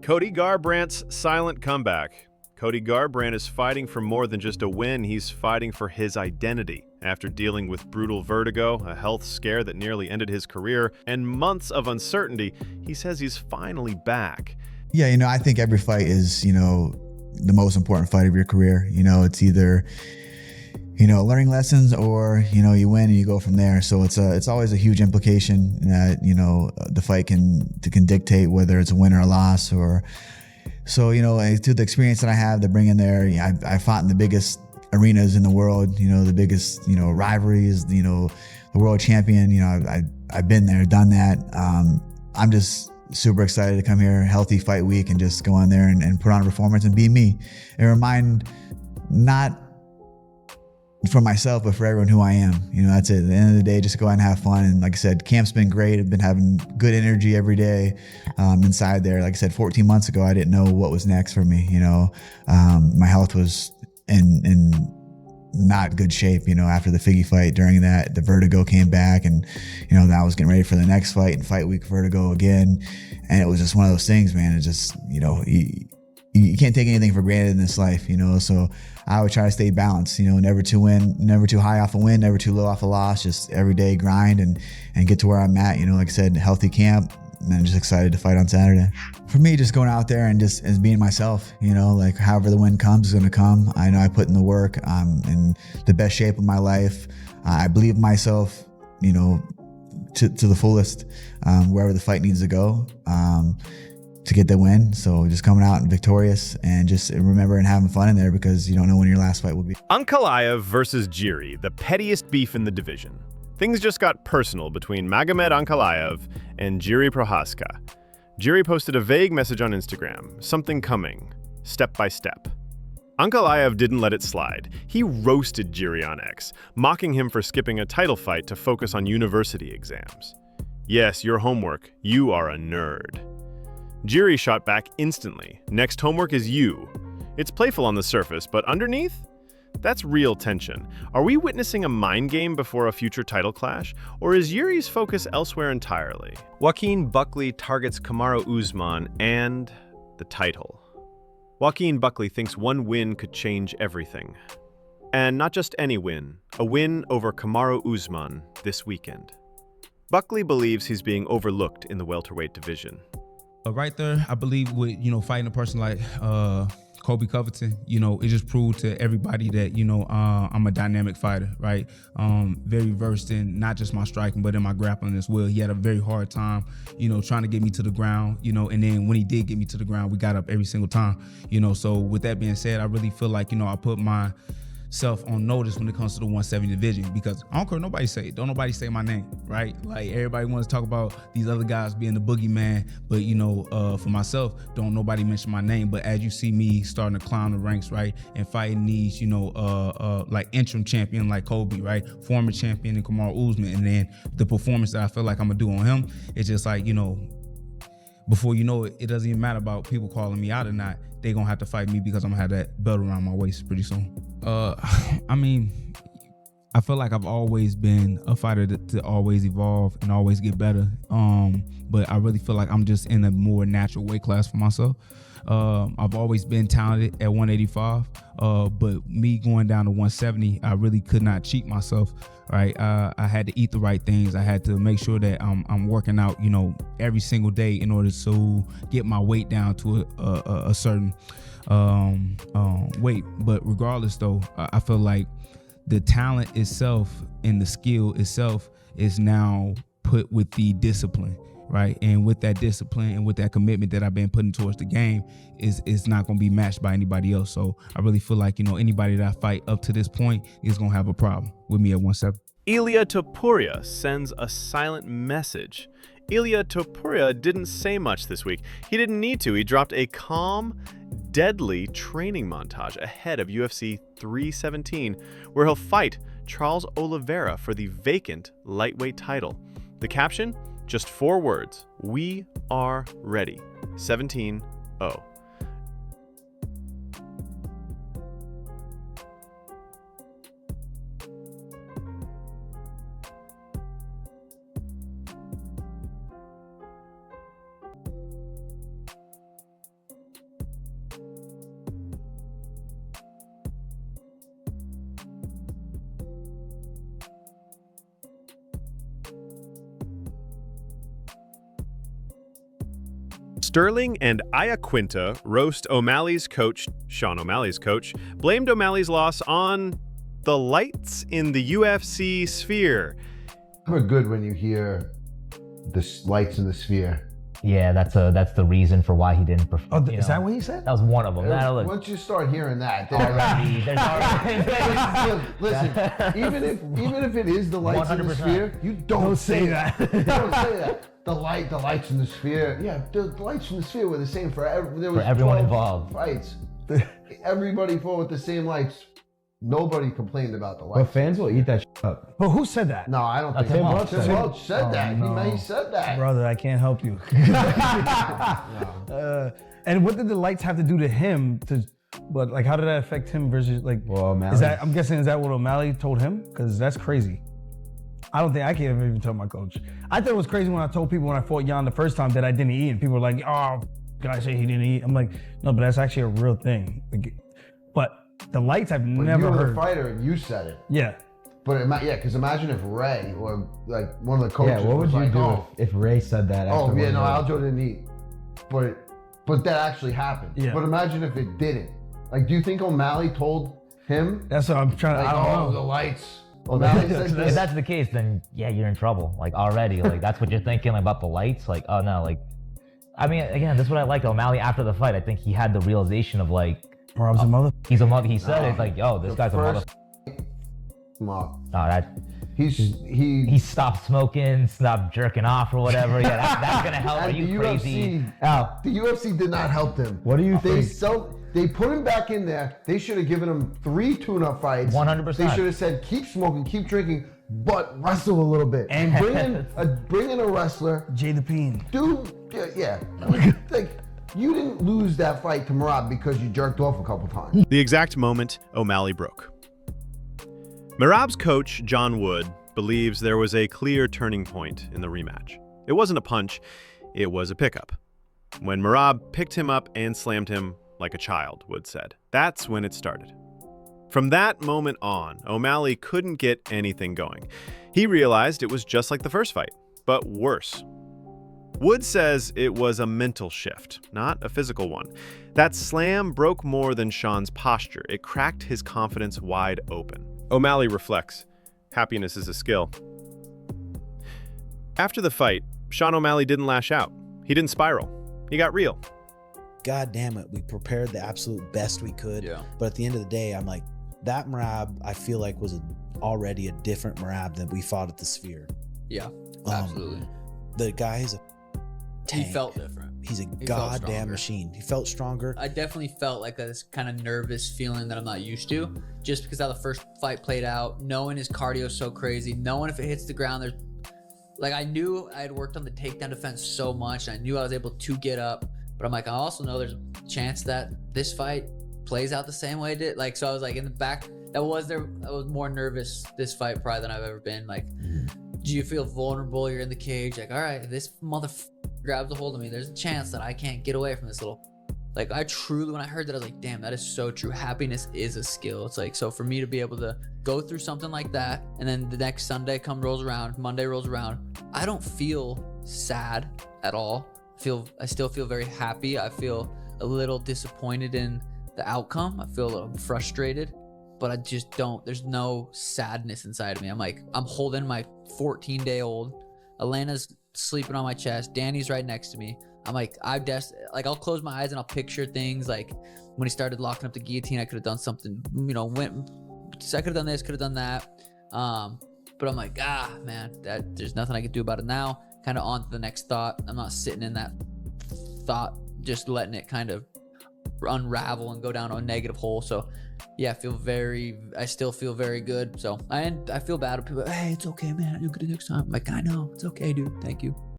Cody Garbrandt's silent comeback. Cody Garbrandt is fighting for more than just a win, he's fighting for his identity. After dealing with brutal vertigo, a health scare that nearly ended his career, and months of uncertainty, he says he's finally back. Yeah, I think every fight is, the most important fight of your career. It's either, learning lessons or, you win and you go from there. So it's always a huge implication that, the fight can dictate whether it's a win or a loss. Or so, through the experience that I have to bring in there, I fought in the biggest arenas in the world, the biggest, rivalries, the world champion, I've been there, done that. I'm just super excited to come here, healthy fight week, and just go on there and put on a performance and be me and remind, not for myself, but for everyone who I am. That's it. At the end of the day, just go out and have fun. And like I said, camp's been great. I've been having good energy every day inside there. Like I said, 14 months ago, I didn't know what was next for me. My health was in not good shape, after the Figgy fight. During that, the vertigo came back, and that I was getting ready for the next fight, and fight week vertigo again. And it was just one of those things, man. It just, you can't take anything for granted in this life, so I would try to stay balanced, never too high off a win, never too low off a loss, just every day grind and get to where I'm at. Like I said, healthy camp, and I'm just excited to fight on Saturday. For me, just going out there and just as being myself, like however the win comes is going to come. I know I put in the work. I'm in the best shape of my life. I believe in myself, to the fullest, wherever the fight needs to go, to get the win. So just coming out and victorious, and just remember and having fun in there, because you don't know when your last fight will be. Ankalaev versus Jiri, the pettiest beef in the division. Things just got personal between Magomed Ankalaev and Jiri Prochazka. Jiri posted a vague message on Instagram, something coming, step by step. Ankalaev didn't let it slide. He roasted Jiri on X, mocking him for skipping a title fight to focus on university exams. Yes, your homework. You are a nerd. Jiri shot back instantly. Next homework is you. It's playful on the surface, but underneath? That's real tension. Are we witnessing a mind game before a future title clash, or is Yuri's focus elsewhere entirely? Joaquin Buckley targets Kamaru Usman and the title. Joaquin Buckley thinks one win could change everything. And not just any win, a win over Kamaru Usman this weekend. Buckley believes he's being overlooked in the welterweight division. Right there, I believe with, fighting a person like Kobe Covington, it just proved to everybody that, I'm a dynamic fighter, right? Very versed in not just my striking, but in my grappling as well. He had a very hard time, trying to get me to the ground, and then when he did get me to the ground, we got up every single time, So with that being said, I really feel like, I put myself on notice when it comes to the 170 division, because I don't care what nobody say. Don't nobody say my name, right? Like, everybody wants to talk about these other guys being the boogeyman, but for myself, don't nobody mention my name. But as you see me starting to climb the ranks, right, and fighting these, like interim champion like Kobe, right, former champion in Kamaru Usman, and then the performance that I feel like I'm gonna do on him, it's just like, before you know it, it doesn't even matter about people calling me out or not. They gonna have to fight me because I'm gonna have that belt around my waist pretty soon. I feel like I've always been a fighter to always evolve and always get better. But I really feel like I'm just in a more natural weight class for myself. I've always been talented at 185, but me going down to 170, I really could not cheat myself, right? I had to eat the right things. I had to make sure that I'm working out, every single day in order to get my weight down to a certain weight. But regardless, though, I feel like the talent itself and the skill itself is now put with the discipline, right? And with that discipline and with that commitment that I've been putting towards the game is not going to be matched by anybody else. So I really feel like, anybody that I fight up to this point is going to have a problem with me at 170. Ilia Topuria sends a silent message. Ilia Topuria didn't say much this week. He didn't need to. He dropped a calm, deadly training montage ahead of UFC 317, where he'll fight Charles Oliveira for the vacant lightweight title. The caption? Just 4 words. We are ready. 17-0. Sterling and Iaquinta roast O'Malley's coach, Sean O'Malley's coach, blamed O'Malley's loss on the lights in the UFC sphere. Never good when you hear the lights in the sphere. Yeah, that's the reason for why he didn't perform. Oh, is that what he said? That was one of them. Once you start hearing that, then There's already. listen, even if it is the lights in the 100%. sphere, you don't say that. Don't say that. The lights in the sphere. Yeah, the lights in the sphere were the same for everyone 12 involved. Fights. Everybody fought with the same lights. Nobody complained about the lights. But fans will eat that shit up. But who said that? No, I don't think Tim so. Welch Tim said Welch said that. no. He said that. Brother, I can't help you. And what did the lights have to do to him? But like, how did that affect him versus like? Well, O'Malley. Is that? I'm guessing is that what O'Malley told him? Because that's crazy. I don't think I can even tell my coach. I thought it was crazy when I told people when I fought Jan the first time that I didn't eat, and people were like, "Oh, can I say he didn't eat?" I'm like, no, but that's actually a real thing. Like, but the lights I've But never you were heard. the fighter and you said it. Yeah. But because imagine if Ray or like one of the coaches Yeah, what would was you like, do oh, if Ray said that? After yeah, one no, round? Aljo didn't eat. But that actually happened. Yeah. But imagine if it didn't. Like, do you think O'Malley told him? That's what I'm trying to. Like, I don't the know. lights. O'Malley said If this. that's the case, then yeah, you're in trouble. Like already, like that's what you're thinking about the lights. Like, oh no, like, I mean, again, this is what I liked O'Malley after the fight. I think he had the realization of like, Rob's a mother. he's a mother. He said it's like, yo, this guy's a mother. Mark, No, that he stopped smoking, stopped jerking off or whatever. Yeah, that's gonna help. Are and you crazy? Al, the UFC did not help him. What do you They think? They put him back in there. They should have given him 3 tune-up fights. 100%. They should have said, keep smoking, keep drinking, but wrestle a little bit. And bring in a wrestler. Jay the Peen. Like, you didn't lose that fight to Merab because you jerked off a couple times. The exact moment O'Malley broke. Merab's coach, John Wood, believes there was a clear turning point in the rematch. It wasn't a punch, it was a pickup. When Merab picked him up and slammed him like a child, Wood said. That's when it started. From that moment on, O'Malley couldn't get anything going. He realized it was just like the first fight, but worse. Wood says it was a mental shift, not a physical one. That slam broke more than Sean's posture. It cracked his confidence wide open. O'Malley reflects, happiness is a skill. After the fight, Sean O'Malley didn't lash out. He didn't spiral. He got real. God damn it, we prepared the absolute best we could. Yeah. But at the end of the day, I'm like, that Merab, I feel like was already a different Merab than we fought at the Sphere. Yeah, absolutely. The guy is a tank. He felt different. He's a goddamn machine. He felt stronger. I definitely felt like this kind of nervous feeling that I'm not used to, just because how the first fight played out, knowing his cardio is so crazy, knowing if it hits the ground, there's like, I knew I had worked on the takedown defense so much, and I knew I was able to get up, but I'm like, I also know there's a chance that this fight plays out the same way it did. Like, so I was like in the back, I was more nervous this fight probably than I've ever been. Like, do you feel vulnerable? You're in the cage, like, all right, if this motherfucker grabs a hold of me, there's a chance that I can't get away from this little. Like, I truly, when I heard that, I was like, damn, that is so true. Happiness is a skill. It's like, so for me to be able to go through something like that, and then the next Sunday rolls around, Monday rolls around, I don't feel sad at all. I still feel very happy. I feel a little disappointed in the outcome. I feel a little frustrated, but I just don't, there's no sadness inside of me. I'm like, I'm holding my 14-day-old. Elena's sleeping on my chest. Danny's right next to me. I'm like, I'll close my eyes and I'll picture things like when he started locking up the guillotine, I could have done something, I could have done this, could have done that. But I'm like, man, there's nothing I can do about it now. Kind of on to the next thought. I'm not sitting in that thought, just letting it kind of unravel and go down a negative hole. So yeah, I still feel very good. So I feel bad when people, hey, it's okay, man, you'll get it next time. I'm like, I know, it's okay, dude. Thank you.